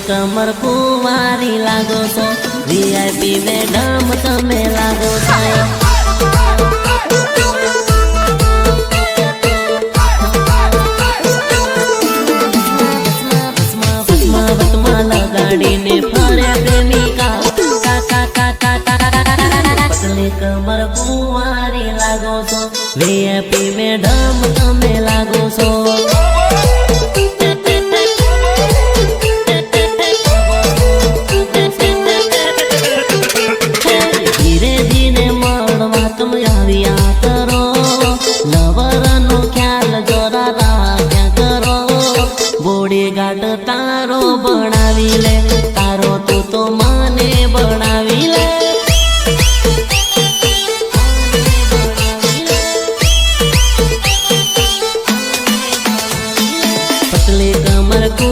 कमर कुंवारी लागो छो वीआईपी मैडम तमे लागो छो लगाड़ीने फरे प्रेमिका पतली कमर कुंवारी लागो छो वीआईपी मैडम तमे लागो छो गाट तारो बनावी ले तारो तो माने बनावी ले पतली कमर को